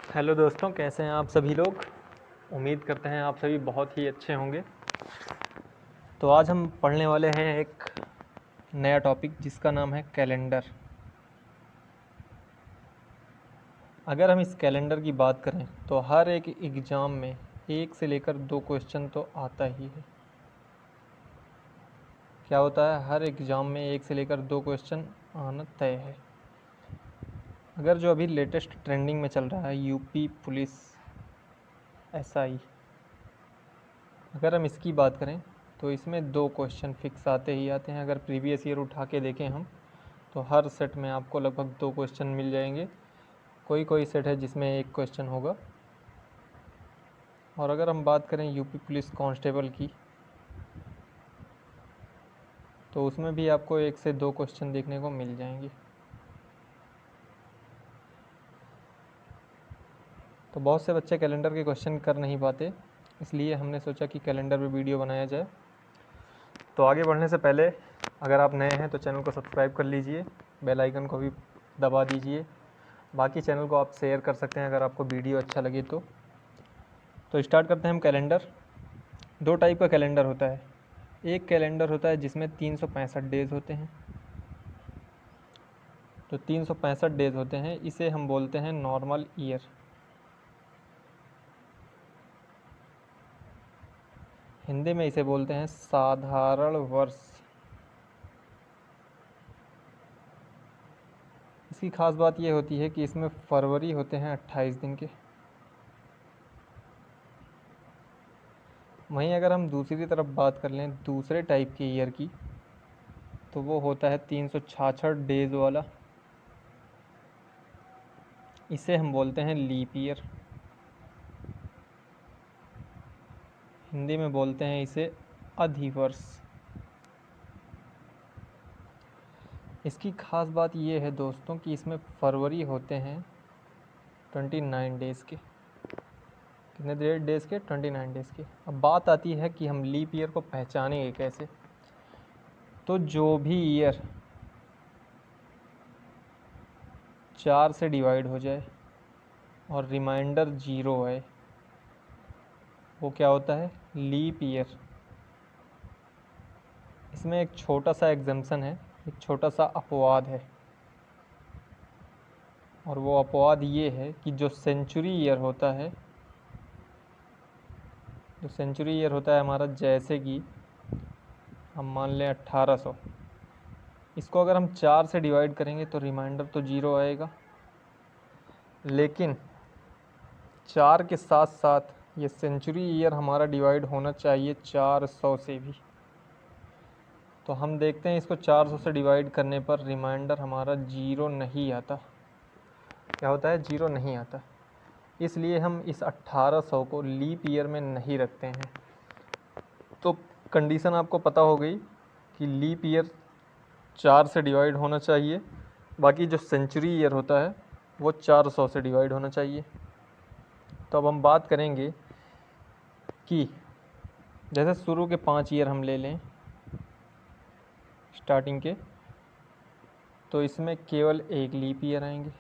Hello दोस्तों, कैसे हैं आप सभी लोग। उम्मीद करते हैं आप सभी बहुत ही अच्छे होंगे। तो आज हम पढ़ने वाले हैं एक नया टॉपिक जिसका नाम है कैलेंडर। अगर हम इस कैलेंडर की बात करें तो हर एक एग्ज़ाम में 1 से लेकर 2 क्वेश्चन तो आता ही है। क्या होता है, हर एग्ज़ाम में 1 से लेकर 2 क्वेश्चन आना तय है। अगर जो अभी लेटेस्ट ट्रेंडिंग में चल रहा है यूपी पुलिस एसआई, अगर हम इसकी बात करें तो इसमें 2 क्वेश्चन फिक्स आते ही आते हैं। अगर प्रीवियस ईयर उठा के देखें हम तो हर सेट में आपको लगभग 2 क्वेश्चन मिल जाएंगे। कोई कोई सेट है जिसमें 1 क्वेश्चन होगा। और अगर हम बात करें यूपी पुलिस कांस्टेबल की तो उसमें भी आपको 1 से 2 क्वेश्चन देखने को मिल जाएंगे। तो बहुत से बच्चे कैलेंडर के क्वेश्चन कर नहीं पाते, इसलिए हमने सोचा कि कैलेंडर पे वीडियो बनाया जाए। तो आगे बढ़ने से पहले अगर आप नए हैं तो चैनल को सब्सक्राइब कर लीजिए, बेल आइकन को भी दबा दीजिए। बाकी चैनल को आप शेयर कर सकते हैं अगर आपको वीडियो अच्छा लगे तो स्टार्ट करते हैं हम कैलेंडर। 2 टाइप का कैलेंडर होता है। एक कैलेंडर होता है जिसमें 365 डेज़ होते हैं। तो 365 डेज़ होते हैं, इसे हम बोलते हैं नॉर्मल ईयर। हिंदी में इसे बोलते हैं साधारण वर्ष। इसकी खास बात यह होती है कि इसमें फरवरी होते हैं 28 दिन के। वहीं अगर हम दूसरी तरफ बात कर लें दूसरे टाइप के ईयर की तो वो होता है 366 डेज़ वाला। इसे हम बोलते हैं लीप ईयर। हिंदी में बोलते हैं इसे अधिवर्ष। इसकी खास बात ये है दोस्तों कि इसमें फरवरी होते हैं 29 डेज़ के। कितने डेज़ के? 29 डेज़ के। अब बात आती है कि हम लीप ईयर को पहचानेंगे कैसे। तो जो भी ईयर 4 से डिवाइड हो जाए और रिमाइंडर 0 है वो क्या होता है? Leap year. इसमें एक छोटा सा एग्जम्पशन है, एक छोटा सा अपवाद है, और वो अपवाद ये है कि जो सेंचुरी ईयर होता है, जो सेंचुरी ईयर होता है हमारा, जैसे कि हम मान लें 1800, इसको अगर हम 4 से डिवाइड करेंगे तो रिमाइंडर तो 0 आएगा, लेकिन 4 के साथ साथ ये सेंचुरी ईयर हमारा डिवाइड होना चाहिए 400 से भी। तो हम देखते हैं इसको 400 से डिवाइड करने पर रिमाइंडर हमारा 0 नहीं आता। क्या होता है? 0 नहीं आता। इसलिए हम इस 1800 को लीप ईयर में नहीं रखते हैं। तो कंडीशन आपको पता हो गई कि लीप ईयर 4 से डिवाइड होना चाहिए, बाकी जो सेंचुरी ईयर होता है वो 400 से डिवाइड होना चाहिए। तो अब हम बात करेंगे कि जैसे शुरू के 5 ईयर हम ले लें स्टार्टिंग के, तो इसमें केवल 1 लीप ईयर आएंगे।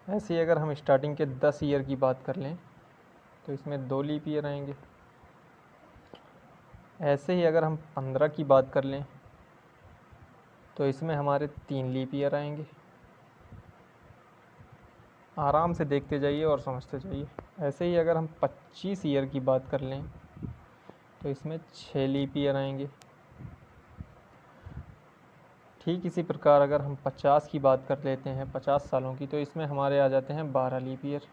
ऐसे ही अगर हम स्टार्टिंग के 10 ईयर की बात कर लें तो इसमें 2 लीप ईयर आएंगे। ऐसे ही अगर हम 15 की बात कर लें तो इसमें हमारे 3 लीप ईयर आएंगे। आराम से देखते जाइए और समझते जाइए। ऐसे ही अगर हम 25 ईयर की बात कर लें तो इसमें 6 लीप ईयर आएंगे। ठीक इसी प्रकार अगर हम 50 की बात कर लेते हैं, 50 सालों की, तो इसमें हमारे आ जाते हैं 12 लीप ईयर।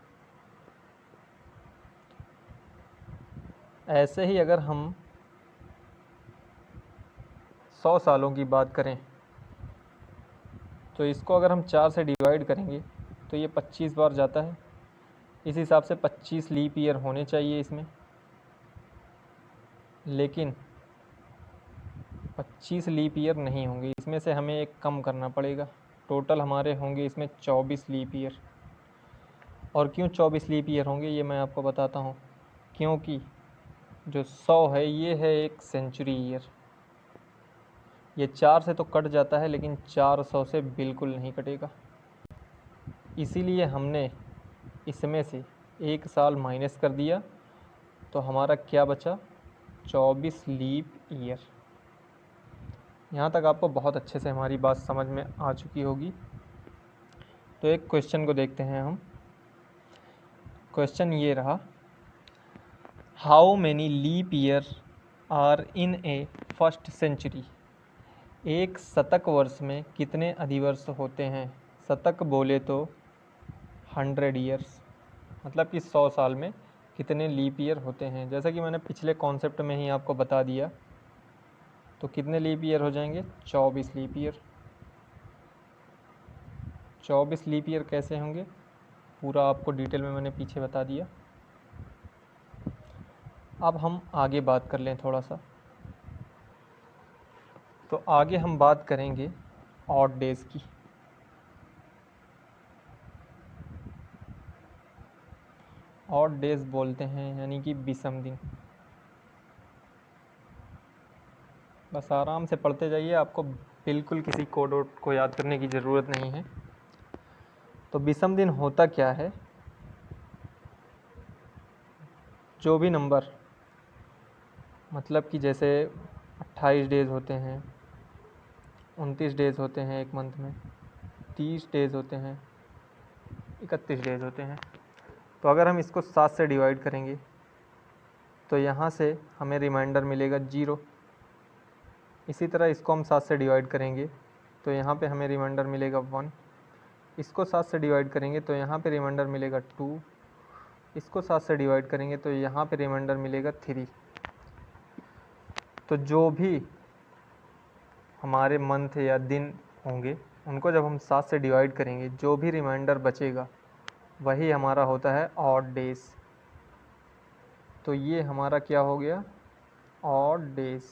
ऐसे ही अगर हम 100 सालों की बात करें तो इसको अगर हम 4 से डिवाइड करेंगे तो ये 25 बार जाता है। इस हिसाब से 25 लीप ईयर होने चाहिए इसमें, लेकिन 25 लीप ईयर नहीं होंगे। इसमें से हमें एक कम करना पड़ेगा। टोटल हमारे होंगे इसमें 24 लीप ईयर। और क्यों 24 लीप ईयर होंगे ये मैं आपको बताता हूँ। क्योंकि जो 100 है ये है एक सेंचुरी ईयर। ये 4 से तो कट जाता है लेकिन 400 से बिल्कुल नहीं कटेगा। इसीलिए हमने इसमें से एक साल माइनस कर दिया, तो हमारा क्या बचा, 24 लीप ईयर। यहाँ तक आपको बहुत अच्छे से हमारी बात समझ में आ चुकी होगी। तो एक क्वेश्चन को देखते हैं हम। क्वेश्चन ये रहा, how many leap year are in a first century. एक शतक वर्ष में कितने अधिवर्ष होते हैं। शतक बोले तो 100 ईयर्स, मतलब कि 100 साल में कितने लीप ईयर होते हैं। जैसा कि मैंने पिछले कॉन्सेप्ट में ही आपको बता दिया, तो कितने लीप ईयर हो जाएंगे, 24 लीप ईयर। 24 लीप ईयर कैसे होंगे, पूरा आपको डिटेल में मैंने पीछे बता दिया। अब हम आगे बात कर लें थोड़ा सा। तो आगे हम बात करेंगे ऑड डेज़ की। ऑड डेज़ बोलते हैं यानी कि विषम दिन। बस आराम से पढ़ते जाइए, आपको बिल्कुल किसी कोड वोड को याद करने की ज़रूरत नहीं है। तो विषम दिन होता क्या है, जो भी नंबर, मतलब कि जैसे 28 डेज़ होते हैं, 29 डेज़ होते हैं एक मंथ में, 30 डेज़ होते हैं, 31 डेज़ होते हैं। तो अगर हम इसको 7 से डिवाइड करेंगे तो यहाँ से हमें रिमाइंडर मिलेगा 0। इसी तरह इसको हम 7 से डिवाइड करेंगे तो यहाँ पे हमें रिमाइंडर मिलेगा 1। इसको 7 से डिवाइड करेंगे तो यहाँ पे रिमाइंडर मिलेगा 2। इसको 7 से डिवाइड करेंगे तो यहाँ पे रिमाइंडर मिलेगा 3। तो जो भी हमारे मंथ या दिन होंगे उनको जब हम 7 से डिवाइड करेंगे, जो भी रिमाइंडर बचेगा वही हमारा होता है ऑड डेज़। तो ये हमारा क्या हो गया, ऑड डेज़।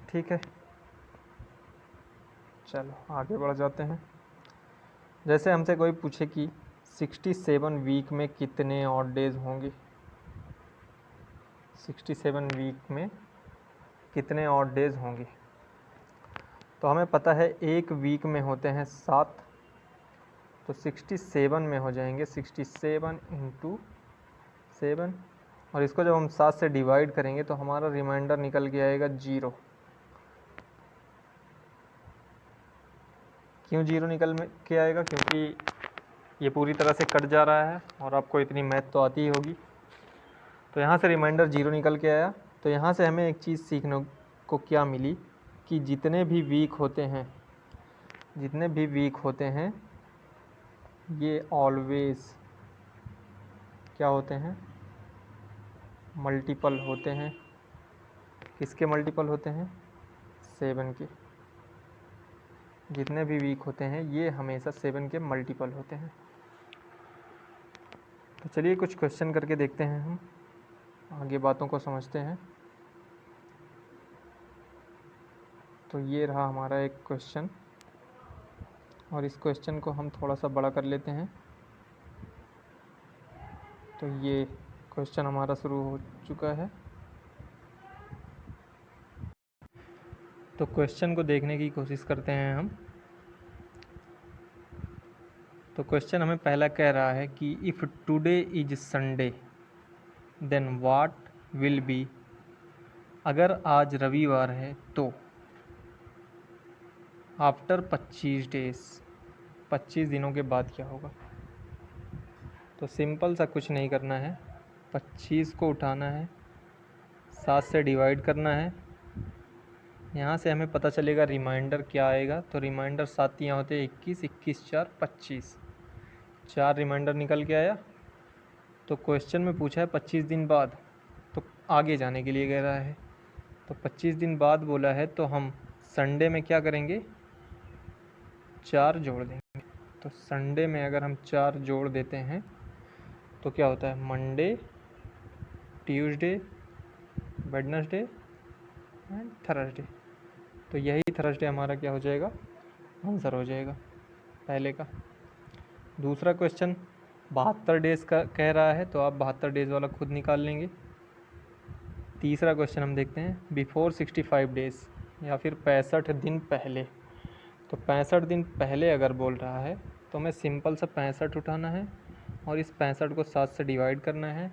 ठीक है, चलो आगे बढ़ जाते हैं। जैसे हमसे कोई पूछे कि 67 वीक में कितने ऑड डेज़ होंगे, 67 वीक में कितने ऑड डेज़ होंगे। तो हमें पता है एक वीक में होते हैं 7, तो 67 में हो जाएंगे 67 इंटू 7, और इसको जब हम 7 से डिवाइड करेंगे तो हमारा रिमाइंडर निकल के आएगा 0। क्यों 0 निकल के आएगा, क्योंकि ये पूरी तरह से कट जा रहा है और आपको इतनी मैथ तो आती ही होगी। तो यहाँ से रिमाइंडर 0 निकल के आया। तो यहाँ से हमें एक चीज़ सीखने को क्या मिली कि जितने भी वीक होते हैं ये ऑलवेज़ क्या होते हैं, मल्टीपल होते हैं। किसके मल्टीपल होते हैं, 7 के। जितने भी वीक होते हैं ये हमेशा 7 के मल्टीपल होते हैं। तो चलिए कुछ क्वेश्चन करके देखते हैं, हम आगे बातों को समझते हैं। तो ये रहा हमारा एक क्वेश्चन, और इस क्वेश्चन को हम थोड़ा सा बड़ा कर लेते हैं। तो ये क्वेश्चन हमारा शुरू हो चुका है। तो क्वेश्चन को देखने की कोशिश करते हैं हम। तो क्वेश्चन हमें पहला कह रहा है कि if today is Sunday then what will be. अगर आज रविवार है तो आफ्टर 25 डेज़, 25 दिनों के बाद क्या होगा। तो सिंपल सा कुछ नहीं करना है, 25 को उठाना है, 7 से डिवाइड करना है। यहाँ से हमें पता चलेगा रिमाइंडर क्या आएगा। तो रिमाइंडर 7 यहाँ होते 21, 21 4 25, 4 रिमाइंडर निकल के आया। तो क्वेश्चन में पूछा है 25 दिन बाद, तो आगे जाने के लिए कह रहा है। तो 25 दिन बाद बोला है तो हम संडे में क्या करेंगे, 4 जोड़ देंगे। तो संडे में अगर हम 4 जोड़ देते हैं तो क्या होता है, Monday, Tuesday, Wednesday and Thursday. तो यही थर्सडे हमारा क्या हो जाएगा, आंसर हो जाएगा पहले का। दूसरा क्वेश्चन 72 डेज़ का कह रहा है, तो आप 72 डेज़ वाला खुद निकाल लेंगे। तीसरा क्वेश्चन हम देखते हैं बिफोर 65 डेज़, या फिर 65 दिन पहले। तो 65 दिन पहले अगर बोल रहा है तो हमें सिंपल सा 65 उठाना है और इस 65 को 7 से डिवाइड करना है।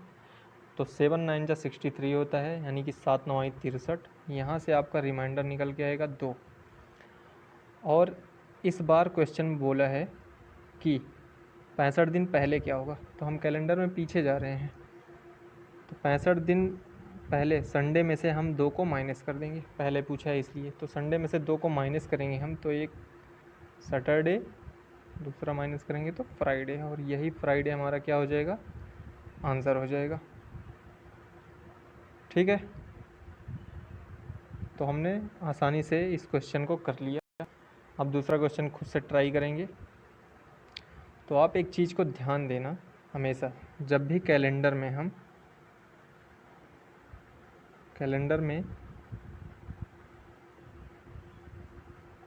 तो 7 9 जा 63 होता है, यानी कि 7 9 63। यहाँ से आपका रिमाइंडर निकल के आएगा 2। और इस बार क्वेश्चन में बोला है कि 65 दिन पहले क्या होगा, तो हम कैलेंडर में पीछे जा रहे हैं। तो 65 दिन पहले संडे में से हम 2 को माइनस कर देंगे, पहले पूछा है इसलिए। तो संडे में से 2 को माइनस करेंगे हम, तो एक सैटरडे, दूसरा माइनस करेंगे तो फ्राइडे, और यही फ्राइडे हमारा क्या हो जाएगा, आंसर हो जाएगा। ठीक है, तो हमने आसानी से इस क्वेश्चन को कर लिया। अब दूसरा क्वेश्चन खुद से ट्राई करेंगे। तो आप एक चीज़ को ध्यान देना, हमेशा जब भी कैलेंडर में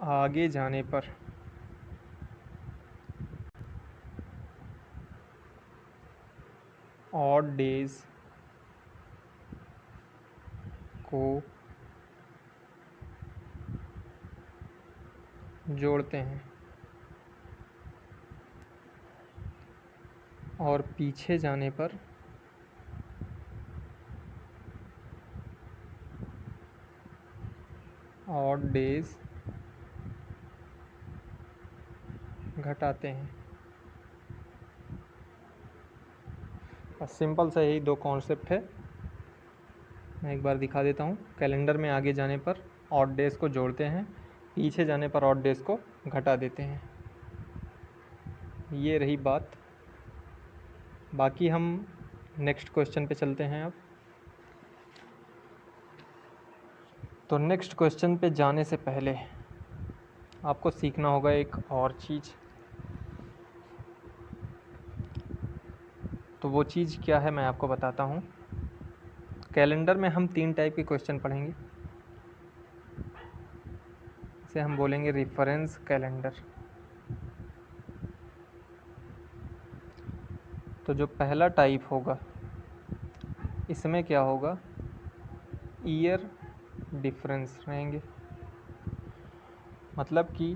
आगे जाने पर ऑड डेज को जोड़ते हैं और पीछे जाने पर ऑड डेज घटाते हैं। बस सिंपल सा यही 2 कॉन्सेप्ट है। मैं एक बार दिखा देता हूँ। कैलेंडर में आगे जाने पर ऑड डेज को जोड़ते हैं, पीछे जाने पर ऑड डेज को घटा देते हैं। ये रही बात। बाकी हम नेक्स्ट क्वेश्चन पे चलते हैं अब। तो नेक्स्ट क्वेश्चन पे जाने से पहले आपको सीखना होगा एक और चीज़। तो वो चीज़ क्या है मैं आपको बताता हूँ। कैलेंडर में हम 3 टाइप के क्वेश्चन पढ़ेंगे। इसे हम बोलेंगे रेफरेंस कैलेंडर। तो जो पहला टाइप होगा, इसमें क्या होगा, ईयर डिफरेंस रहेंगे। मतलब कि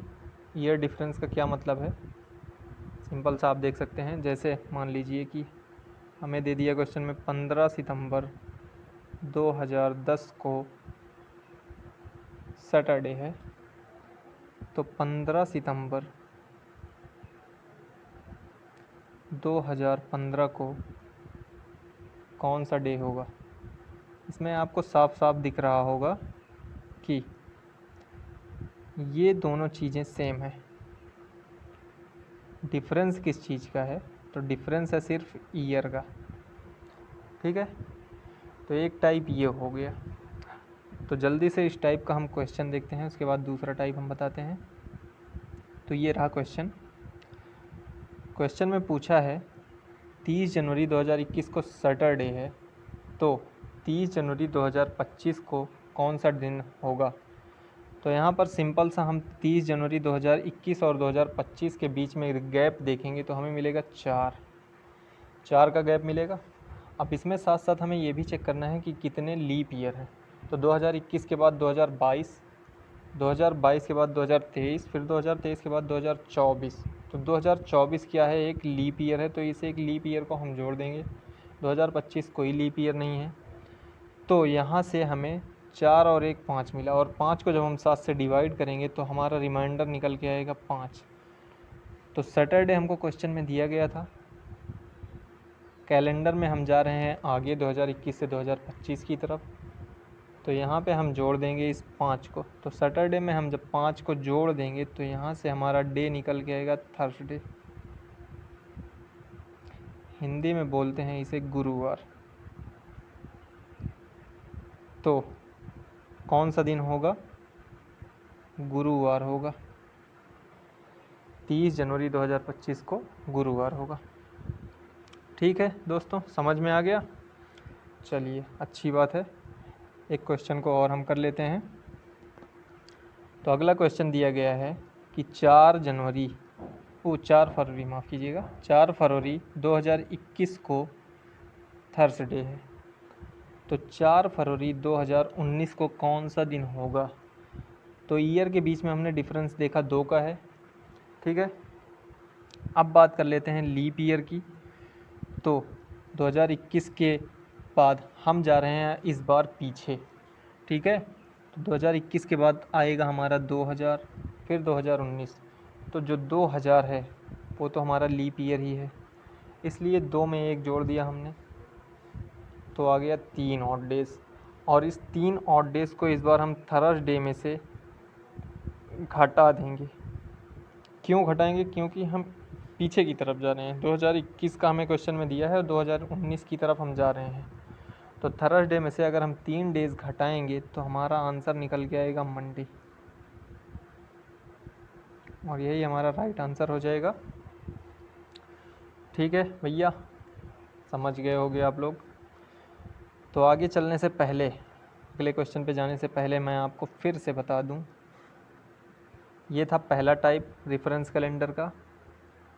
ईयर डिफरेंस का क्या मतलब है, सिंपल सा आप देख सकते हैं। जैसे मान लीजिए कि हमें दे दिया क्वेश्चन में 15 सितंबर 2010 को सैटरडे है, तो 15 सितंबर 2015 को कौन सा डे होगा। इसमें आपको साफ साफ दिख रहा होगा कि ये दोनों चीज़ें सेम है। डिफरेंस किस चीज़ का है, तो डिफरेंस है सिर्फ ईयर का। ठीक है, तो एक टाइप ये हो गया। तो जल्दी से इस टाइप का हम क्वेश्चन देखते हैं, उसके बाद दूसरा टाइप हम बताते हैं। तो ये रहा क्वेश्चन। क्वेश्चन में पूछा है 30 जनवरी 2021 को सैटरडे है, तो 30 जनवरी 2025 को कौन सा दिन होगा। तो यहाँ पर सिंपल सा हम 30 जनवरी 2021 और 2025 के बीच में गैप देखेंगे तो हमें मिलेगा 4 का गैप मिलेगा। अब इसमें साथ साथ हमें ये भी चेक करना है कि कितने लीप ईयर हैं। तो 2021 के बाद 2022, 2022 के बाद 2023, फिर 2023 के बाद 2024। तो 2024 क्या है, एक लीप ईयर है, तो इसे एक लीप ईयर को हम जोड़ देंगे। 2025 कोई लीप ईयर नहीं है, तो यहाँ से हमें 4 और 1 5 मिला, और 5 को जब हम 7 से डिवाइड करेंगे तो हमारा रिमाइंडर निकल के आएगा 5। तो सैटरडे हमको क्वेश्चन में दिया गया था। कैलेंडर में हम जा रहे हैं आगे 2021 से 2025 की तरफ, तो यहाँ पे हम जोड़ देंगे इस 5 को। तो सैटरडे में हम जब 5 को जोड़ देंगे तो यहाँ से हमारा डे निकल के आएगा थर्सडे। हिंदी में बोलते हैं इसे गुरुवार। तो कौन सा दिन होगा, गुरुवार होगा। 30 जनवरी 2025 को गुरुवार होगा। ठीक है दोस्तों, समझ में आ गया। चलिए अच्छी बात है, एक क्वेश्चन को और हम कर लेते हैं। तो अगला क्वेश्चन दिया गया है कि 4 फरवरी, माफ़ कीजिएगा, 4 फरवरी 2021 को थर्सडे है, तो 4 फरवरी 2019 को कौन सा दिन होगा। तो तो ईयर के बीच में हमने डिफरेंस देखा 2 का है, ठीक है। अब बात कर लेते हैं लीप ईयर की। तो 2021 के बाद हम जा रहे हैं इस बार पीछे, ठीक है। तो 2021 के बाद आएगा हमारा 2000, फिर 2019। तो जो 2000 है वो तो हमारा लीप ईयर ही है, इसलिए 2 में 1 जोड़ दिया हमने, तो आ गया 3 ऑड डेज़। और इस 3 ऑड डेज़ को इस बार हम थर्सडे में से घटा देंगे। क्यों घटाएंगे? क्योंकि हम पीछे की तरफ जा रहे हैं। 2021 का हमें क्वेश्चन में दिया है और 2019 की तरफ हम जा रहे हैं। तो थर्सडे में से अगर हम 3 डेज़ घटाएंगे तो हमारा आंसर निकल के आएगा मंडे, और यही हमारा राइट आंसर हो जाएगा। ठीक है भैया, समझ गए होगे आप लोग। तो आगे चलने से पहले, अगले क्वेश्चन पे जाने से पहले मैं आपको फिर से बता दूं, ये था पहला टाइप रेफरेंस कैलेंडर का।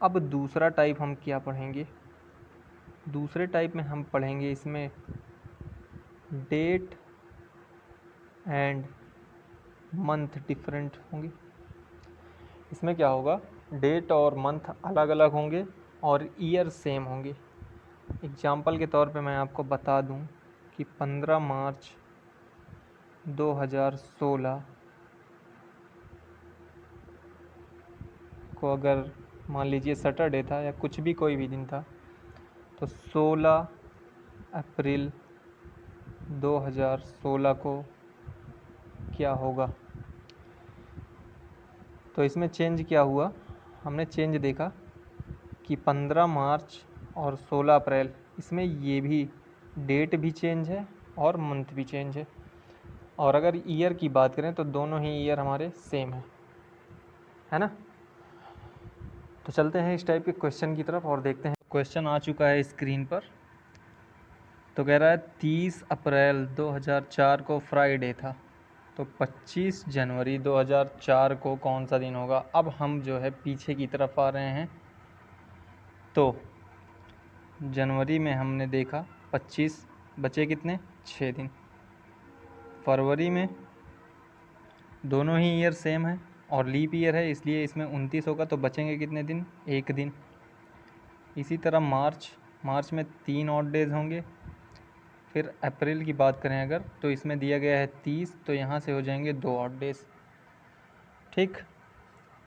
अब दूसरा टाइप हम क्या पढ़ेंगे? दूसरे टाइप में हम पढ़ेंगे इसमें डेट एंड मंथ डिफरेंट होंगे। इसमें क्या होगा, डेट और मंथ अलग अलग होंगे और ईयर सेम होंगे। एग्जाम्पल के तौर पे मैं आपको बता दूं कि 15 मार्च 2016 को अगर मान लीजिए सैटरडे था या कुछ भी कोई भी दिन था, तो 16 अप्रैल 2016 को क्या होगा? तो इसमें चेंज क्या हुआ, हमने चेंज देखा कि 15 मार्च और 16 अप्रैल, इसमें ये भी डेट भी चेंज है और मंथ भी चेंज है। और अगर ईयर की बात करें तो दोनों ही ईयर हमारे सेम है ना। तो चलते हैं इस टाइप के क्वेश्चन की तरफ और देखते हैं। क्वेश्चन आ चुका है स्क्रीन पर। तो कह रहा है 30 अप्रैल 2004 को फ्राइडे था, तो 25 जनवरी 2004 को कौन सा दिन होगा? अब हम जो है पीछे की तरफ आ रहे हैं। तो जनवरी में हमने देखा 25, बचे कितने? 6 दिन। फरवरी में दोनों ही ईयर सेम है और लीप ईयर है, इसलिए इसमें 29 होगा, तो बचेंगे कितने दिन? 1 दिन। इसी तरह मार्च में 3 ऑड डेज़ होंगे। फिर अप्रैल की बात करें अगर, तो इसमें दिया गया है 30, तो यहाँ से हो जाएंगे 2 ऑड डेज़। ठीक,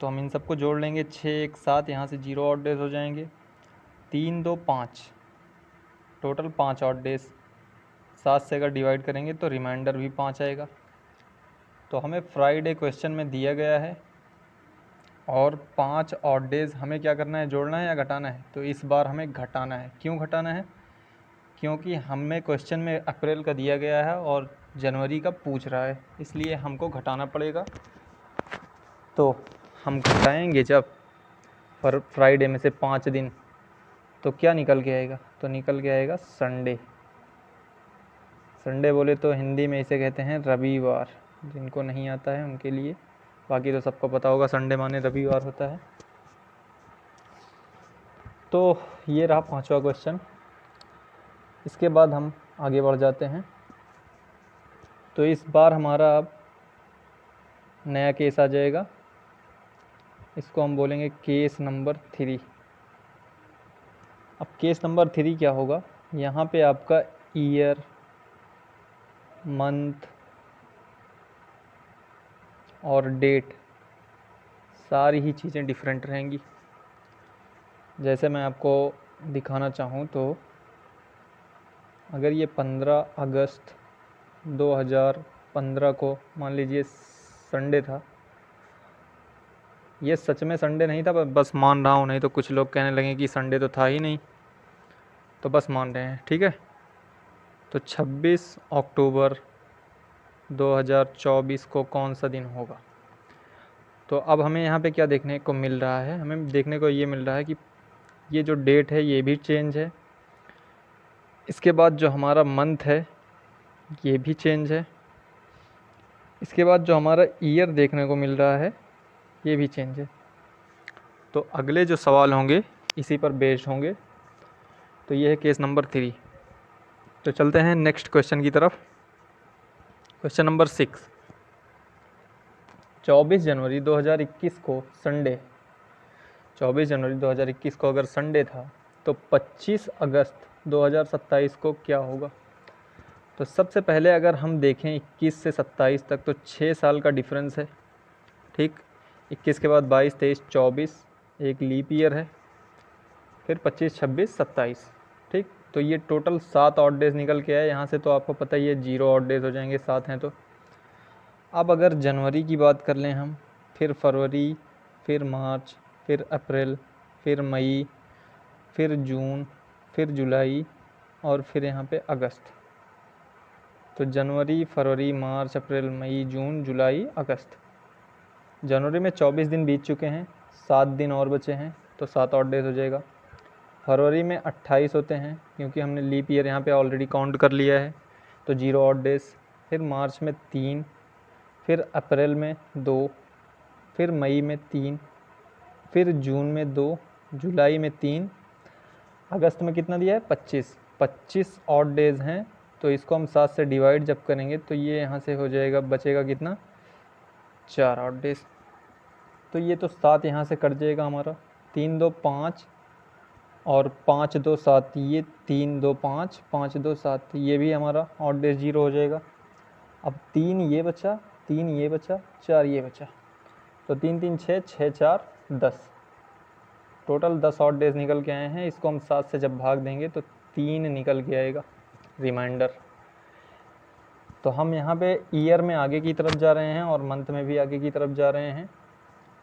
तो हम इन सबको जोड़ लेंगे, 6 1 7, यहाँ से 0 ऑड डेज़ हो जाएंगे। 3 2 5, टोटल 5 ऑड डेज़। 7 से अगर डिवाइड करेंगे तो रिमाइंडर भी 5 आएगा। तो हमें फ्राइडे क्वेश्चन में दिया गया है और 5 ऑड डेज़ हमें क्या करना है, जोड़ना है या घटाना है? तो इस बार हमें घटाना है। क्यों घटाना है? क्योंकि हमें क्वेश्चन में अप्रैल का दिया गया है और जनवरी का पूछ रहा है, इसलिए हमको घटाना पड़ेगा। तो हम घटाएंगे जब फ्राइडे में से 5 दिन, तो क्या निकल के आएगा? तो निकल के आएगा संडे। संडे बोले तो हिंदी में इसे कहते हैं रविवार, जिनको नहीं आता है उनके लिए, बाकी तो सबको पता होगा संडे माने रविवार होता है। तो ये रहा 5वां क्वेश्चन। इसके बाद हम आगे बढ़ जाते हैं। तो इस बार हमारा अब नया केस आ जाएगा, इसको हम बोलेंगे केस नंबर 3। अब केस नंबर 3 क्या होगा, यहाँ पे आपका ईयर, मंथ और डेट सारी ही चीज़ें डिफरेंट रहेंगी। जैसे मैं आपको दिखाना चाहूँ तो अगर ये 15 अगस्त 2015 को मान लीजिए संडे था, ये सच में संडे नहीं था, बस मान रहा हूँ, नहीं तो कुछ लोग कहने लगे कि संडे तो था ही नहीं, तो बस मान रहे हैं, ठीक है। तो 26 अक्टूबर 2024 को कौन सा दिन होगा? तो अब हमें यहाँ पे क्या देखने को मिल रहा है, हमें देखने को ये मिल रहा है कि ये जो डेट है ये भी चेंज है, इसके बाद जो हमारा मंथ है ये भी चेंज है, इसके बाद जो हमारा ईयर देखने को मिल रहा है ये भी चेंज है। तो अगले जो सवाल होंगे इसी पर बेस्ड होंगे। तो ये है केस नंबर 3। तो चलते हैं नेक्स्ट क्वेश्चन की तरफ। क्वेश्चन नंबर 6, 24 जनवरी 2021 को संडे, 24 जनवरी 2021 को अगर संडे था तो 25 अगस्त 2027 को क्या होगा? तो सबसे पहले अगर हम देखें 21 से 27 तक तो 6 साल का डिफरेंस है, ठीक। 21 के बाद 22, 23, 24, एक लीप ईयर है, फिर 25, 26, 27, ठीक। तो ये टोटल 7 ऑड डेज निकल के आए यहाँ से, तो आपको पता ही है 0 ऑड डेज हो जाएंगे, 7 हैं तो। अब अगर जनवरी की बात कर लें हम, फिर फरवरी, फिर मार्च, फिर अप्रैल, फिर मई, फिर जून, फिर जुलाई और फिर यहाँ पे अगस्त। तो जनवरी, फरवरी, मार्च, अप्रैल, मई, जून, जुलाई, अगस्त। जनवरी में 24 दिन बीत चुके हैं, 7 दिन और बचे हैं, तो 7 ऑड डेज हो जाएगा। फरवरी में 28 होते हैं क्योंकि हमने लीप ईयर यहाँ पे ऑलरेडी काउंट कर लिया है, तो 0 ऑड डेज। फिर मार्च में 3, फिर अप्रैल में 2, फिर मई में 3, फिर जून में 2, जुलाई में 3, अगस्त में कितना दिया है? 25 ऑड डेज़ हैं। तो इसको हम 7 से डिवाइड जब करेंगे तो ये यहाँ से हो जाएगा, बचेगा कितना? 4 ऑड डेज। तो ये तो 7 यहाँ से कट जाएगा हमारा, 3 2 5 और 5 2 7, ये 3 2 5, 5 2 7, ये भी हमारा ऑड डेज 0 हो जाएगा। अब 3 ये बचा, 3 ये बचा, 4 ये बचा, तो 3 3 6, 6 4 10, टोटल 10 ऑड डेज निकल के आए हैं। इसको हम 7 से जब भाग देंगे तो 3 निकल के आएगा रिमाइंडर। तो हम यहाँ पे ईयर में आगे की तरफ जा रहे हैं और मंथ में भी आगे की तरफ जा रहे हैं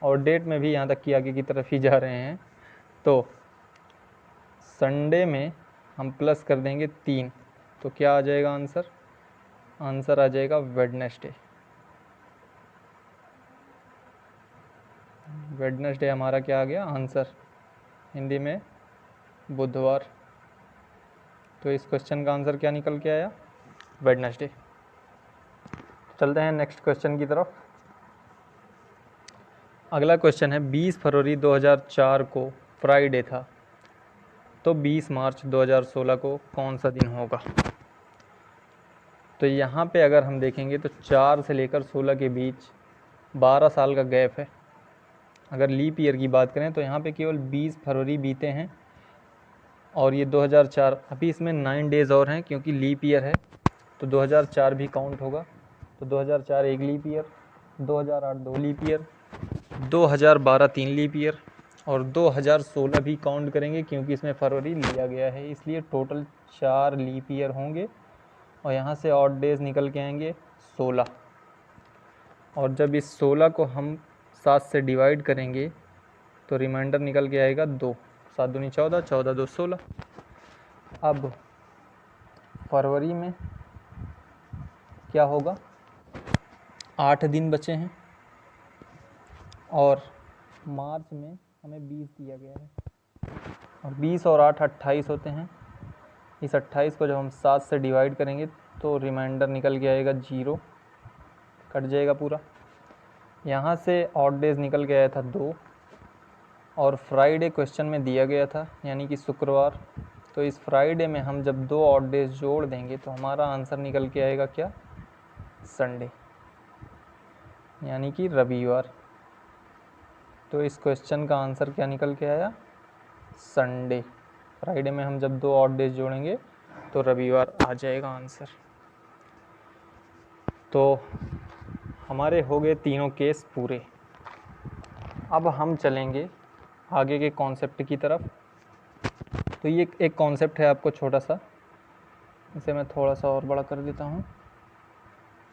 और डेट में भी यहाँ तक कि आगे की तरफ ही जा रहे हैं। तो संडे में हम प्लस कर देंगे 3, तो क्या आ जाएगा आंसर? आंसर आ जाएगा वेडनेसडे। वेडनेसडे हमारा क्या आ गया आंसर? हिंदी में बुधवार। तो इस क्वेश्चन का आंसर क्या निकल के आया? वेडनेसडे। चलते हैं नेक्स्ट क्वेश्चन की तरफ। अगला क्वेश्चन है 20 फरवरी 2004 को फ्राइडे था, तो 20 मार्च 2016 को कौन सा दिन होगा? तो यहाँ पे अगर हम देखेंगे तो 4 से लेकर 16 के बीच 12 साल का गैप है। अगर लीप ईयर की बात करें तो यहाँ पे केवल 20 फरवरी बीते हैं और ये 2004, अभी इसमें 9 डेज़ और हैं क्योंकि लीप ईयर है, तो 2004 भी काउंट होगा। तो 2004 एक leap year, 2008 2 leap year, 2012 3 leap year और 2016 भी काउंट करेंगे क्योंकि इसमें फरवरी लिया गया है, इसलिए टोटल 4 लीप ईयर होंगे और यहाँ से ऑड डेज़ निकल के आएंगे 16। और जब इस 16 को हम 7 से डिवाइड करेंगे तो रिमाइंडर निकल के आएगा 2, 7 दूनी 14, 14 2 16। अब फरवरी में क्या होगा? 8 दिन बचे हैं और मार्च में हमें 20 दिया गया है और 20 और 8 28 होते हैं। इस 28 को जब हम 7 से डिवाइड करेंगे तो रिमाइंडर निकल के आएगा 0, कट जाएगा पूरा। यहाँ से ऑड डेज निकल के आया था 2 और फ्राइडे क्वेश्चन में दिया गया था यानी कि शुक्रवार, तो इस फ्राइडे में हम जब 2 ऑड डेज जोड़ देंगे तो हमारा आंसर निकल के आएगा क्या? संडे, यानी कि रविवार। तो इस क्वेश्चन का आंसर क्या निकल के आया? संडे। फ्राइडे में हम जब 2 ऑड डेज जोड़ेंगे तो रविवार आ जाएगा आंसर। तो हमारे हो गए तीनों केस पूरे। अब हम चलेंगे आगे के कॉन्सेप्ट की तरफ। तो ये एक कॉन्सेप्ट है आपको छोटा सा, इसे मैं थोड़ा सा और बड़ा कर देता हूँ,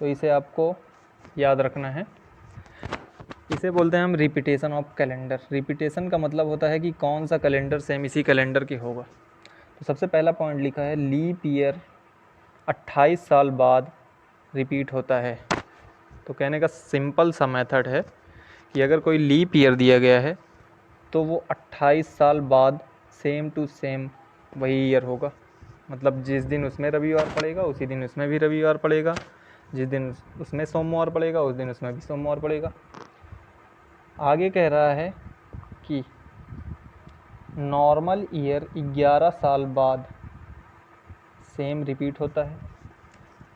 तो इसे आपको याद रखना है। इसे बोलते हैं हम रिपीटेशन ऑफ कैलेंडर। रिपीटेशन का मतलब होता है कि कौन सा कैलेंडर सेम इसी कैलेंडर के होगा। तो सबसे पहला पॉइंट लिखा है लीप ईयर 28 साल बाद रिपीट होता है। तो कहने का सिंपल सा मेथड है कि अगर कोई लीप ईयर दिया गया है तो वो 28 साल बाद सेम टू सेम वही ईयर होगा। मतलब जिस दिन उसमें रविवार पड़ेगा उसी दिन उसमें भी रविवार पड़ेगा, जिस दिन उसमें सोमवार पड़ेगा उस दिन उसमें भी सोमवार पड़ेगा। आगे कह रहा है कि नॉर्मल ईयर 11 साल बाद सेम रिपीट होता है,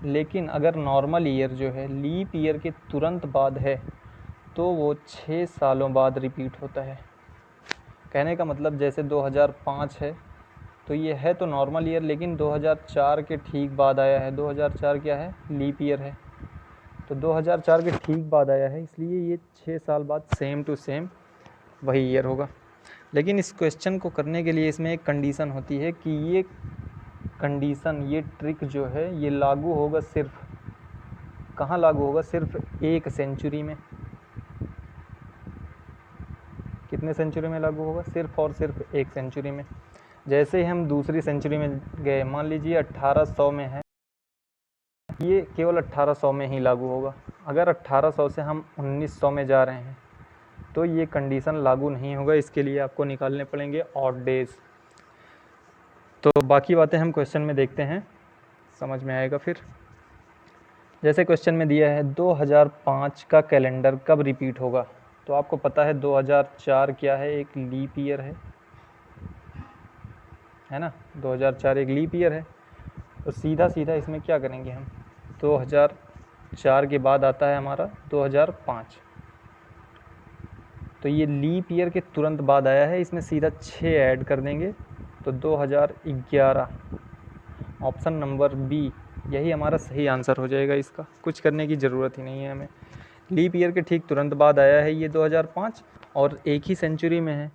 लेकिन अगर नॉर्मल ईयर जो है लीप ईयर के तुरंत बाद है तो वो 6 सालों बाद रिपीट होता है। कहने का मतलब जैसे 2005 है तो ये है तो नॉर्मल ईयर, लेकिन 2004 के ठीक बाद आया है। 2004 क्या है? लीप ईयर है। तो 2004 के ठीक बाद आया है, इसलिए ये 6 साल बाद सेम टू सेम वही ईयर होगा। लेकिन इस क्वेश्चन को करने के लिए इसमें एक कंडीशन होती है कि ये कंडीशन, ये ट्रिक जो है ये लागू होगा सिर्फ कहाँ लागू होगा? सिर्फ एक सेंचुरी में। कितने सेंचुरी में लागू होगा? सिर्फ और सिर्फ एक सेंचुरी में। जैसे ही हम दूसरी सेंचुरी में गए, मान लीजिए 1800 में है, ये केवल 1800 में ही लागू होगा। अगर 1800 से हम 1900 में जा रहे हैं तो ये कंडीशन लागू नहीं होगा। इसके लिए आपको निकालने पड़ेंगे ऑड डेज। तो बाकी बातें हम क्वेश्चन में देखते हैं, समझ में आएगा फिर। जैसे क्वेश्चन में दिया है 2005 का कैलेंडर कब रिपीट होगा, तो आपको पता है 2004 क्या है? एक लीप ईयर है ना। 2004 एक लीप ईयर है। तो सीधा सीधा इसमें क्या करेंगे हम? 2004 के बाद आता है हमारा 2005, तो ये लीप ईयर के तुरंत बाद आया है, इसमें सीधा 6 ऐड कर देंगे तो 2011। ऑप्शन नंबर बी यही हमारा सही आंसर हो जाएगा। इसका कुछ करने की ज़रूरत ही नहीं है हमें। लीप ईयर के ठीक तुरंत बाद आया है ये 2005 और एक ही सेंचुरी में है,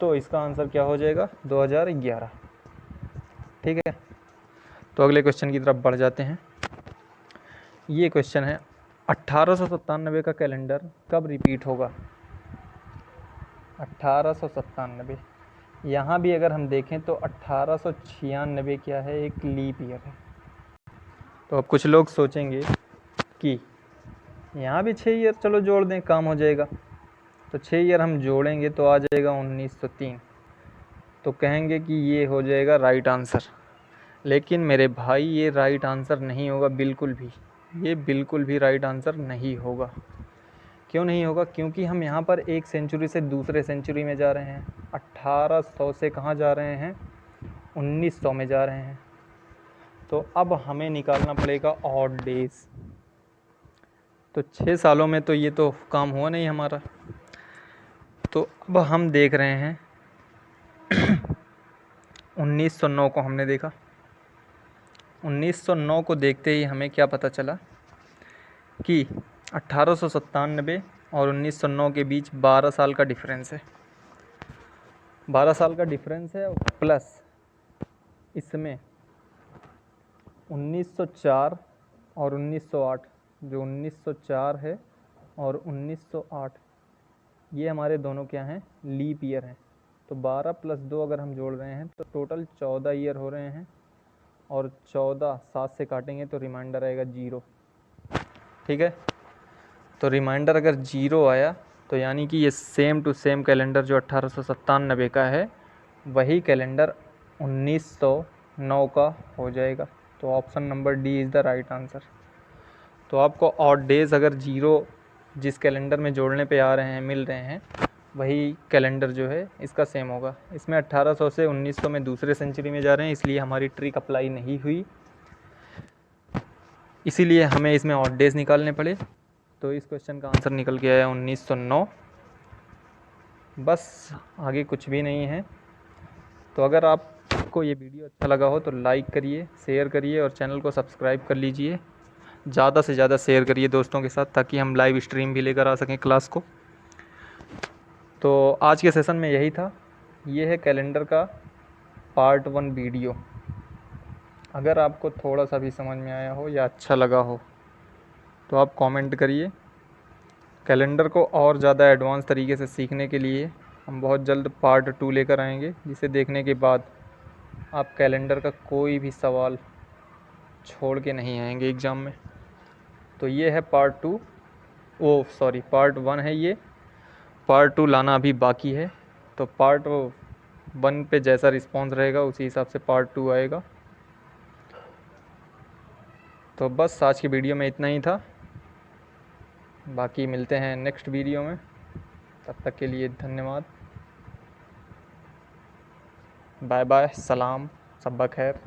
तो इसका आंसर क्या हो जाएगा? 2011। ठीक है, तो अगले क्वेश्चन की तरफ बढ़ जाते हैं। ये क्वेश्चन है 1897 का कैलेंडर कब रिपीट होगा? 1897, यहाँ भी अगर हम देखें तो 1896 क्या है? एक लीप ईयर है। तो अब कुछ लोग सोचेंगे कि यहाँ भी 6 ईयर चलो जोड़ दें, काम हो जाएगा। तो 6 ईयर हम जोड़ेंगे तो आ जाएगा 1903, तो कहेंगे कि ये हो जाएगा राइट आंसर। लेकिन मेरे भाई ये राइट आंसर नहीं होगा बिल्कुल भी। ये बिल्कुल भी राइट आंसर नहीं होगा। क्यों नहीं होगा? क्योंकि हम यहाँ पर एक सेंचुरी से दूसरे सेंचुरी में जा रहे हैं। 1800 से कहाँ जा रहे हैं? 1900 में जा रहे हैं। तो अब हमें निकालना पड़ेगा ऑड डेज। तो 6 सालों में तो ये तो काम हुआ नहीं हमारा। तो अब हम देख रहे हैं 1909 को हमने देखा। 1909 को देखते ही हमें क्या पता चला कि 1897 और 1909 के बीच 12 साल का डिफरेंस है। 12 साल का डिफरेंस है, प्लस इसमें 1904 और 1908, जो 1904 है और 1908 ये हमारे दोनों क्या हैं? लीप ईयर हैं। तो 12 + 2 अगर हम जोड़ रहे हैं तो टोटल 14 ईयर हो रहे हैं, और 14 7 से काटेंगे तो रिमाइंडर आएगा 0। ठीक है, तो रिमाइंडर अगर 0 आया तो यानी कि ये सेम टू सेम कैलेंडर जो 1897 का है वही कैलेंडर 1909 का हो जाएगा। तो option number D is the right answer. तो आपको ऑड डेज अगर 0 जिस कैलेंडर में जोड़ने पे आ रहे हैं, मिल रहे हैं, वही कैलेंडर जो है इसका सेम होगा। इसमें 1800 से 1900 में दूसरे सेंचुरी में जा रहे हैं, इसलिए हमारी ट्रिक अप्लाई नहीं हुई, इसीलिए हमें इसमें ऑड डेज निकालने पड़े। तो इस क्वेश्चन का आंसर निकल के आया 1909। बस, आगे कुछ भी नहीं है। तो अगर आपको ये वीडियो अच्छा लगा हो तो लाइक करिए, शेयर करिए और चैनल को सब्सक्राइब कर लीजिए। ज़्यादा से ज़्यादा शेयर करिए दोस्तों के साथ, ताकि हम लाइव स्ट्रीम भी लेकर आ सकें क्लास को। तो आज के सेशन में यही था। ये है कैलेंडर का पार्ट 1 वीडियो। अगर आपको थोड़ा सा भी समझ में आया हो या अच्छा लगा हो तो आप कमेंट करिए। कैलेंडर को और ज़्यादा एडवांस तरीके से सीखने के लिए हम बहुत जल्द पार्ट 2 लेकर आएंगे, जिसे देखने के बाद आप कैलेंडर का कोई भी सवाल छोड़ के नहीं आएंगे एग्ज़ाम में। तो ये है पार्ट 2, पार्ट 1 है ये। पार्ट 2 लाना अभी बाकी है। तो पार्ट 1 पे जैसा रिस्पॉन्स रहेगा उसी हिसाब से पार्ट 2 आएगा। तो बस आज की वीडियो में इतना ही था। बाकी मिलते हैं नेक्स्ट वीडियो में। तब तक के लिए धन्यवाद। बाय बाय, सलाम, सब्बा खैर।